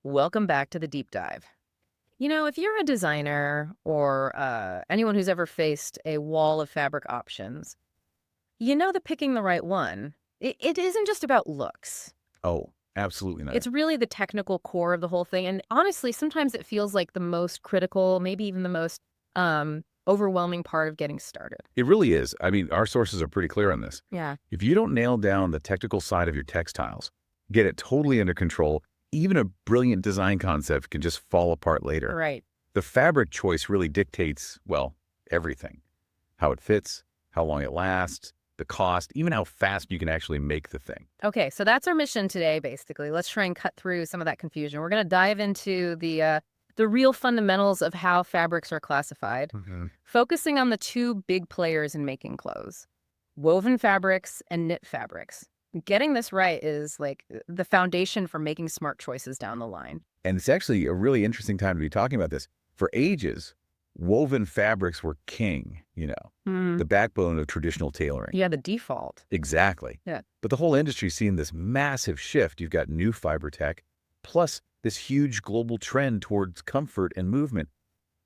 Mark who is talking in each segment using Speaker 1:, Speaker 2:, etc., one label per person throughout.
Speaker 1: Welcome back to the deep dive. If you're a designer or anyone who's ever faced a wall of fabric options, you know that picking the right one, it isn't just about looks.
Speaker 2: Oh, absolutely not.
Speaker 1: It's really the technical core of the whole thing. And honestly, sometimes it feels like the most critical, maybe even the most overwhelming part of getting started.
Speaker 2: It really is. I mean, our sources are pretty clear on this.
Speaker 1: Yeah.
Speaker 2: If you don't nail down the technical side of your textiles, get it totally under control, even a brilliant design concept can just fall apart later.
Speaker 1: Right.
Speaker 2: The fabric choice really dictates, well, everything. How it fits, how long it lasts, the cost, even how fast you can actually make the thing.
Speaker 1: Okay, so that's our mission today, basically. Let's try and cut through some of that confusion. We're going to dive into the real fundamentals of how fabrics are classified, focusing on the two big players in making clothes, woven fabrics and knit fabrics. Getting this right is like the foundation for making smart choices down the line.
Speaker 2: And it's actually a really interesting time to be talking about this. For ages, woven fabrics were king, the backbone of traditional tailoring.
Speaker 1: Yeah, the default.
Speaker 2: Exactly.
Speaker 1: Yeah.
Speaker 2: But the whole industry's seen this massive shift. You've got new fiber tech, plus this huge global trend towards comfort and movement,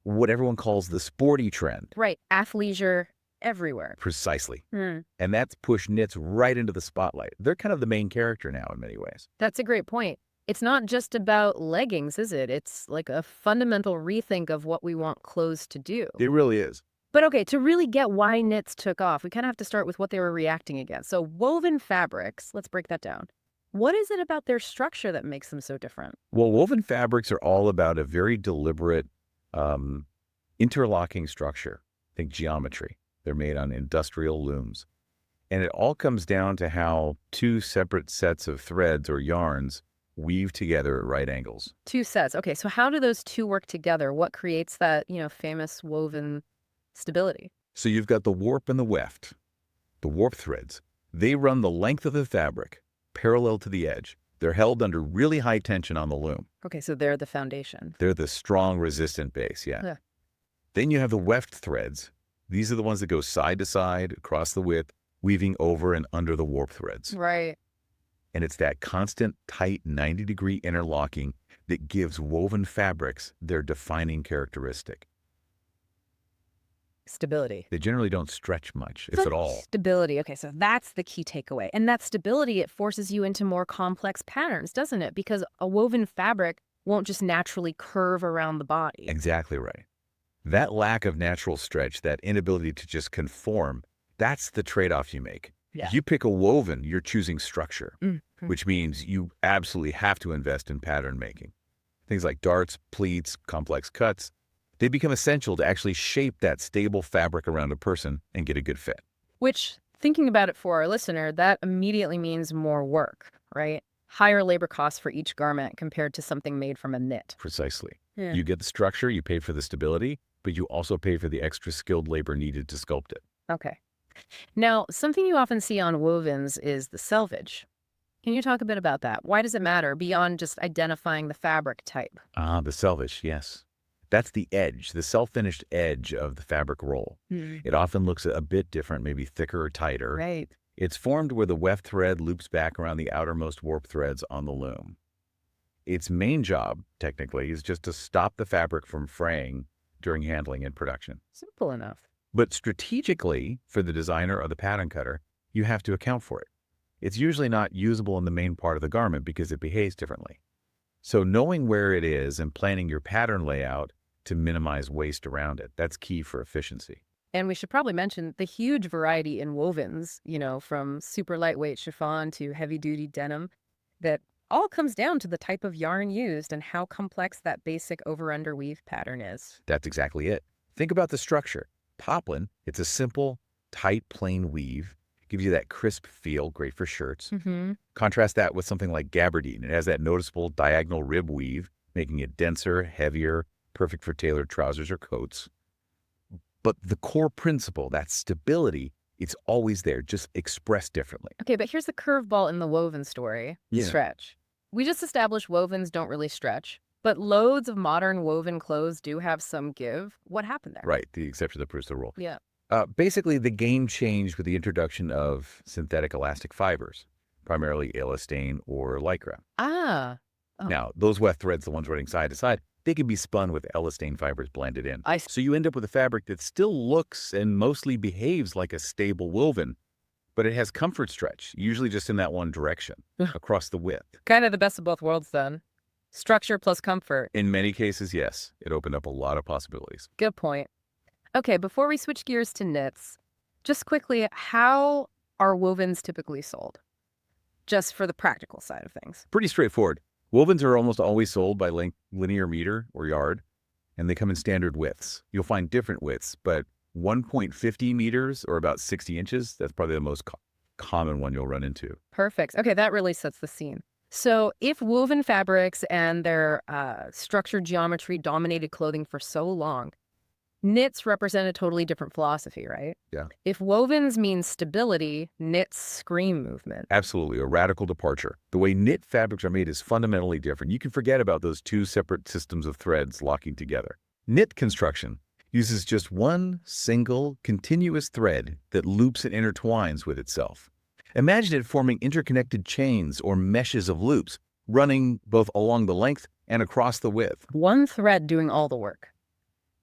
Speaker 2: what everyone calls the sporty trend.
Speaker 1: Right. Athleisure everywhere.
Speaker 2: Precisely. And that's pushed knits right into the spotlight. They're kind of the main character now in many ways.
Speaker 1: That's a great point. It's not just about leggings, is it? It's like a fundamental rethink of what we want clothes to do.
Speaker 2: It really is.
Speaker 1: But okay, to really get why knits took off, we kind of have to start with what they were reacting against. So woven fabrics, let's break that down. What is it about their structure that makes them so different?
Speaker 2: Well, woven fabrics are all about a very deliberate interlocking structure. Think geometry. They're made on industrial looms. And it all comes down to how two separate sets of threads or yarns weave together at right angles.
Speaker 1: Two sets. Okay, so how do those two work together? What creates that, famous woven stability?
Speaker 2: So you've got the warp and the weft. The warp threads, they run the length of the fabric, parallel to the edge. They're held under really high tension on the loom.
Speaker 1: Okay, so they're the foundation.
Speaker 2: They're the strong, resistant base, yeah. Then you have the weft threads. These are the ones that go side to side, across the width, weaving over and under the warp threads.
Speaker 1: Right.
Speaker 2: And it's that constant, tight 90-degree interlocking that gives woven fabrics their defining characteristic.
Speaker 1: Stability.
Speaker 2: They generally don't stretch much, if at all.
Speaker 1: Stability. Okay, so that's the key takeaway. And that stability, it forces you into more complex patterns, doesn't it? Because a woven fabric won't just naturally curve around the body.
Speaker 2: Exactly right. That lack of natural stretch, that inability to just conform, that's the trade-off you make.
Speaker 1: Yeah.
Speaker 2: You pick a woven, you're choosing structure, which means you absolutely have to invest in pattern making. Things like darts, pleats, complex cuts, they become essential to actually shape that stable fabric around a person and get a good fit.
Speaker 1: Which, thinking about it for our listener, that immediately means more work, right? Higher labor costs for each garment compared to something made from a knit.
Speaker 2: Precisely.
Speaker 1: Yeah.
Speaker 2: You get the structure, you pay for the stability, but you also pay for the extra skilled labor needed to sculpt it.
Speaker 1: Okay. Now, something you often see on wovens is the selvage. Can you talk a bit about that? Why does it matter beyond just identifying the fabric type?
Speaker 2: The selvage, yes. That's the edge, the self-finished edge of the fabric roll. It often looks a bit different, maybe thicker or tighter.
Speaker 1: Right.
Speaker 2: It's formed where the weft thread loops back around the outermost warp threads on the loom. Its main job, technically, is just to stop the fabric from fraying during handling and production.
Speaker 1: Simple enough.
Speaker 2: But strategically, for the designer or the pattern cutter, you have to account for it. It's usually not usable in the main part of the garment because it behaves differently. So knowing where it is and planning your pattern layout to minimize waste around it, that's key for efficiency.
Speaker 1: And we should probably mention the huge variety in wovens, from super lightweight chiffon to heavy-duty denim, that all comes down to the type of yarn used and how complex that basic over-under weave pattern is.
Speaker 2: That's exactly it. Think about the structure. Poplin, it's a simple, tight, plain weave. Gives you that crisp feel, great for shirts. Contrast that with something like gabardine. It has that noticeable diagonal rib weave, making it denser, heavier, perfect for tailored trousers or coats. But the core principle, that stability, it's always there, just expressed differently.
Speaker 1: Okay, but here's the curveball in the woven story.
Speaker 2: Yeah.
Speaker 1: Stretch. We just established wovens don't really stretch, but loads of modern woven clothes do have some give. What happened there?
Speaker 2: Right, the exception that proves the rule.
Speaker 1: Yeah.
Speaker 2: Basically, the game changed with the introduction of synthetic elastic fibers, primarily elastane or lycra.
Speaker 1: Ah, Oh,
Speaker 2: Now, those weft threads, the ones running side to side, they can be spun with elastane fibers blended in.
Speaker 1: I see.
Speaker 2: So you end up with a fabric that still looks and mostly behaves like a stable woven, but it has comfort stretch, usually just in that one direction, across the width.
Speaker 1: Kind of the best of both worlds then. Structure plus comfort.
Speaker 2: In many cases, yes, it opened up a lot of possibilities.
Speaker 1: Good point. Okay, before we switch gears to knits, just quickly, how are wovens typically sold? Just for the practical side of things.
Speaker 2: Pretty straightforward. Wovens are almost always sold by linear meter or yard, and they come in standard widths. You'll find different widths, but 1.50 meters or about 60 inches, that's probably the most common one you'll run into.
Speaker 1: Perfect. Okay, that really sets the scene. So if woven fabrics and their structured geometry dominated clothing for so long, knits represent a totally different philosophy, right?
Speaker 2: Yeah.
Speaker 1: If wovens mean stability, knits scream movement.
Speaker 2: Absolutely, a radical departure. The way knit fabrics are made is fundamentally different. You can forget about those two separate systems of threads locking together. Knit construction uses just one single continuous thread that loops and intertwines with itself. Imagine it forming interconnected chains or meshes of loops, running both along the length and across the width.
Speaker 1: One thread doing all the work.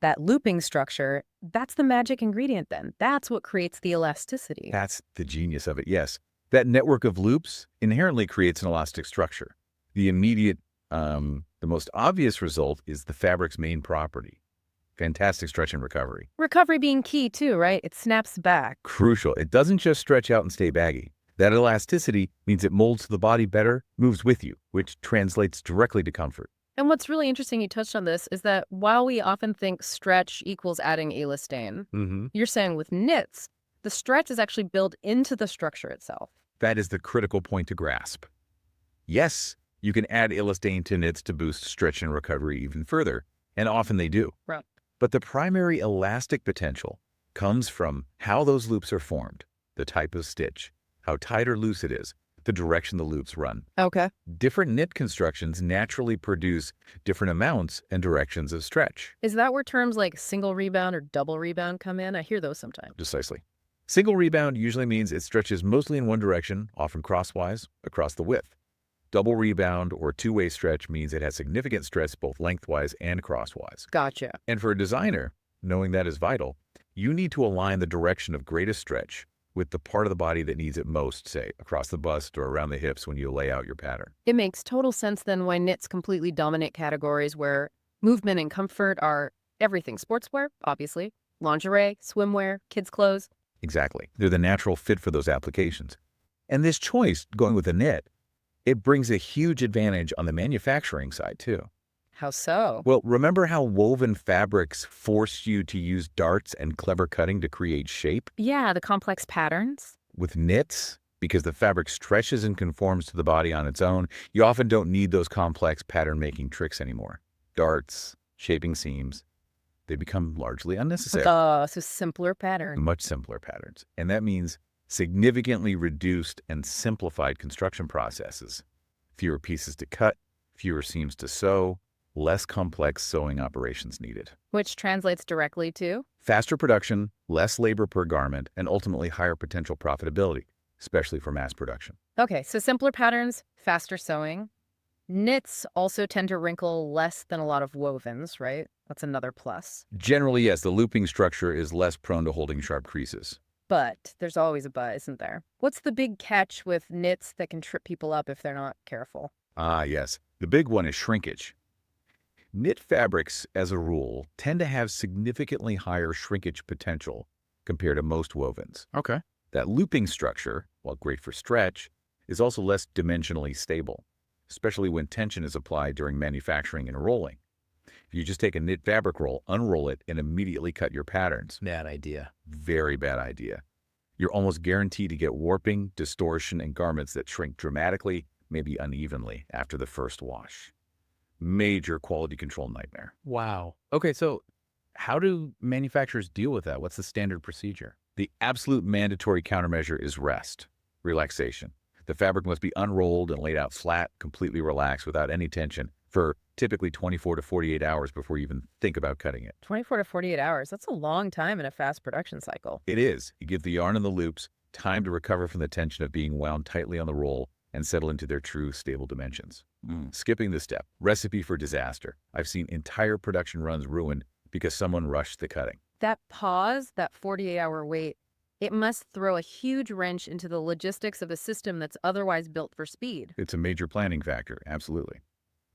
Speaker 1: That looping structure, that's the magic ingredient then. That's what creates the elasticity.
Speaker 2: That's the genius of it, yes. That network of loops inherently creates an elastic structure. The immediate, the most obvious result is the fabric's main property. Fantastic stretch and recovery.
Speaker 1: Recovery being key too, right? It snaps back.
Speaker 2: Crucial. It doesn't just stretch out and stay baggy. That elasticity means it molds to the body better, moves with you, which translates directly to comfort.
Speaker 1: And what's really interesting, you touched on this, is that while we often think stretch equals adding elastane, you're saying with knits, the stretch is actually built into the structure itself.
Speaker 2: That is the critical point to grasp. Yes, you can add elastane to knits to boost stretch and recovery even further, and often they do.
Speaker 1: Right.
Speaker 2: But the primary elastic potential comes from how those loops are formed, the type of stitch, how tight or loose it is, the direction the loops run.
Speaker 1: Okay.
Speaker 2: Different knit constructions naturally produce different amounts and directions of stretch.
Speaker 1: Is that where terms like single rebound or double rebound come in? I hear those sometimes.
Speaker 2: Precisely. Single rebound usually means it stretches mostly in one direction, often crosswise, across the width. Double rebound or two-way stretch means it has significant stretch both lengthwise and crosswise.
Speaker 1: Gotcha.
Speaker 2: And for a designer, knowing that is vital, you need to align the direction of greatest stretch with the part of the body that needs it most, say, across the bust or around the hips when you lay out your pattern.
Speaker 1: It makes total sense then why knits completely dominate categories where movement and comfort are everything. Sportswear, obviously, lingerie, swimwear, kids' clothes.
Speaker 2: Exactly. They're the natural fit for those applications. And this choice, going with a knit, it brings a huge advantage on the manufacturing side, too.
Speaker 1: How so?
Speaker 2: Well, remember how woven fabrics force you to use darts and clever cutting to create shape?
Speaker 1: Yeah, the complex patterns.
Speaker 2: With knits, because the fabric stretches and conforms to the body on its own, you often don't need those complex pattern-making tricks anymore. Darts, shaping seams, they become largely unnecessary.
Speaker 1: So simpler pattern.
Speaker 2: Much simpler patterns. And that means significantly reduced and simplified construction processes. Fewer pieces to cut, fewer seams to sew, less complex sewing operations needed.
Speaker 1: Which translates directly to?
Speaker 2: Faster production, less labor per garment, and ultimately higher potential profitability, especially for mass production.
Speaker 1: Okay, so simpler patterns, faster sewing. Knits also tend to wrinkle less than a lot of wovens, right? That's another plus.
Speaker 2: Generally, yes, the looping structure is less prone to holding sharp creases.
Speaker 1: But there's always a but, isn't there? What's the big catch with knits that can trip people up if they're not careful?
Speaker 2: Ah, yes. The big one is shrinkage. Knit fabrics, as a rule, tend to have significantly higher shrinkage potential compared to most wovens. Okay. That looping structure, while great for stretch, is also less dimensionally stable, especially when tension is applied during manufacturing and rolling. If you just take a knit fabric roll, unroll it, and immediately cut your patterns.
Speaker 3: Bad idea.
Speaker 2: Very bad idea. You're almost guaranteed to get warping, distortion, and garments that shrink dramatically, maybe unevenly, after the first wash. Major quality control nightmare.
Speaker 3: Wow. Okay, so how do manufacturers deal with that? What's the standard procedure?
Speaker 2: The absolute mandatory countermeasure is rest, relaxation. The fabric must be unrolled and laid out flat, completely relaxed, without any tension, for typically 24 to 48 hours before you even think about cutting it.
Speaker 1: 24 to 48 hours. That's a long time in a fast production cycle.
Speaker 2: It is. You give the yarn and the loops time to recover from the tension of being wound tightly on the roll and settle into their true stable dimensions. Skipping this step, recipe for disaster. I've seen entire production runs ruined because someone rushed the cutting.
Speaker 1: That pause, that 48-hour wait, it must throw a huge wrench into the logistics of a system that's otherwise built for speed.
Speaker 2: It's a major planning factor, absolutely.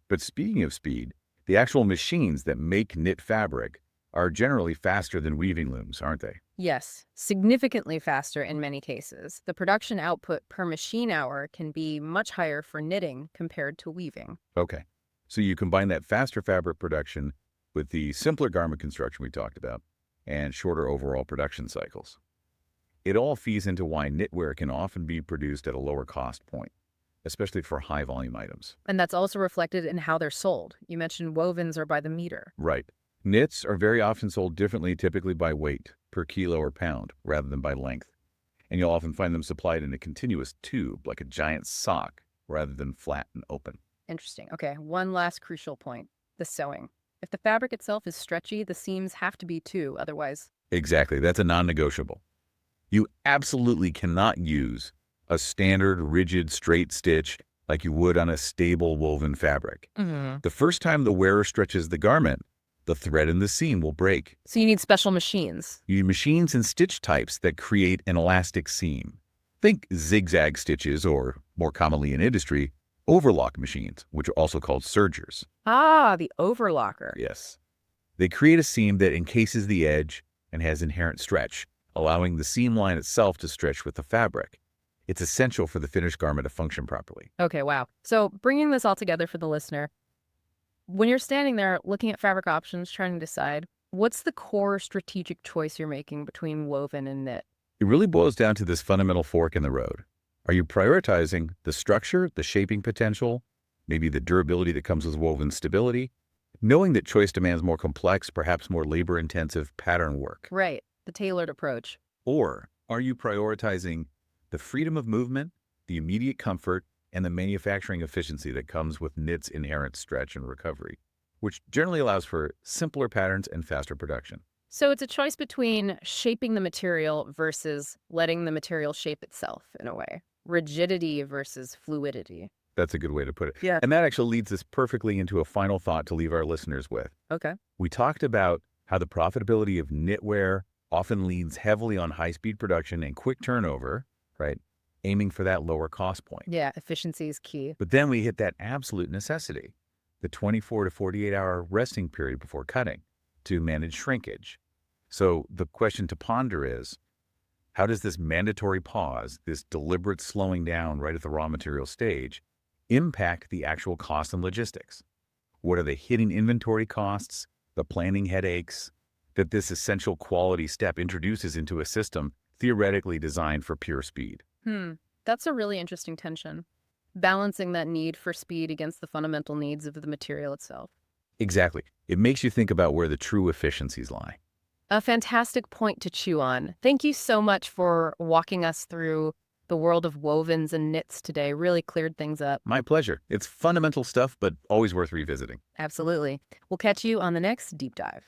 Speaker 2: But speaking of speed, the actual machines that make knit fabric are generally faster than weaving looms, aren't they?
Speaker 1: Yes, significantly faster in many cases. The production output per machine hour can be much higher for knitting compared to weaving.
Speaker 2: Okay. So you combine that faster fabric production with the simpler garment construction we talked about and shorter overall production cycles. It all feeds into why knitwear can often be produced at a lower cost point, especially for high volume items.
Speaker 1: And that's also reflected in how they're sold. You mentioned wovens are by the meter.
Speaker 2: Right. Knits are very often sold differently, typically by weight, per kilo or pound, rather than by length. And you'll often find them supplied in a continuous tube, like a giant sock, rather than flat and open.
Speaker 1: Interesting. Okay, one last crucial point, the sewing. If the fabric itself is stretchy, the seams have to be too, otherwise.
Speaker 2: Exactly. That's a non-negotiable. You absolutely cannot use a standard, rigid, straight stitch like you would on a stable woven fabric. The first time the wearer stretches the garment, the thread in the seam will break.
Speaker 1: So you need special machines.
Speaker 2: You need machines and stitch types that create an elastic seam. Think zigzag stitches, or more commonly in industry, overlock machines, which are also called sergers.
Speaker 1: Ah, the overlocker.
Speaker 2: Yes. They create a seam that encases the edge and has inherent stretch, allowing the seam line itself to stretch with the fabric. It's essential for the finished garment to function properly.
Speaker 1: Okay, wow. So bringing this all together for the listener, when you're standing there looking at fabric options, trying to decide, what's the core strategic choice you're making between woven and knit?
Speaker 2: It really boils down to this fundamental fork in the road. Are you prioritizing the structure, the shaping potential, maybe the durability that comes with woven stability, knowing that choice demands more complex, perhaps more labor-intensive pattern work?
Speaker 1: Right, the tailored approach.
Speaker 2: Or are you prioritizing the freedom of movement, the immediate comfort, and the manufacturing efficiency that comes with knit's inherent stretch and recovery, which generally allows for simpler patterns and faster production?
Speaker 1: So it's a choice between shaping the material versus letting the material shape itself, in a way. Rigidity versus fluidity.
Speaker 2: That's a good way to put it.
Speaker 1: Yeah.
Speaker 2: And that actually leads us perfectly into a final thought to leave our listeners with.
Speaker 1: Okay.
Speaker 2: We talked about how the profitability of knitwear often leans heavily on high-speed production and quick turnover, right? Aiming for that lower cost point.
Speaker 1: Yeah, efficiency is key.
Speaker 2: But then we hit that absolute necessity, the 24 to 48-hour resting period before cutting to manage shrinkage. So the question to ponder is, how does this mandatory pause, this deliberate slowing down right at the raw material stage, impact the actual cost and logistics? What are the hidden inventory costs, the planning headaches that this essential quality step introduces into a system theoretically designed for pure speed?
Speaker 1: That's a really interesting tension. Balancing that need for speed against the fundamental needs of the material itself.
Speaker 2: Exactly. It makes you think about where the true efficiencies lie.
Speaker 1: A fantastic point to chew on. Thank you so much for walking us through the world of wovens and knits today. Really cleared things up.
Speaker 2: My pleasure. It's fundamental stuff, but always worth revisiting.
Speaker 1: Absolutely. We'll catch you on the next deep dive.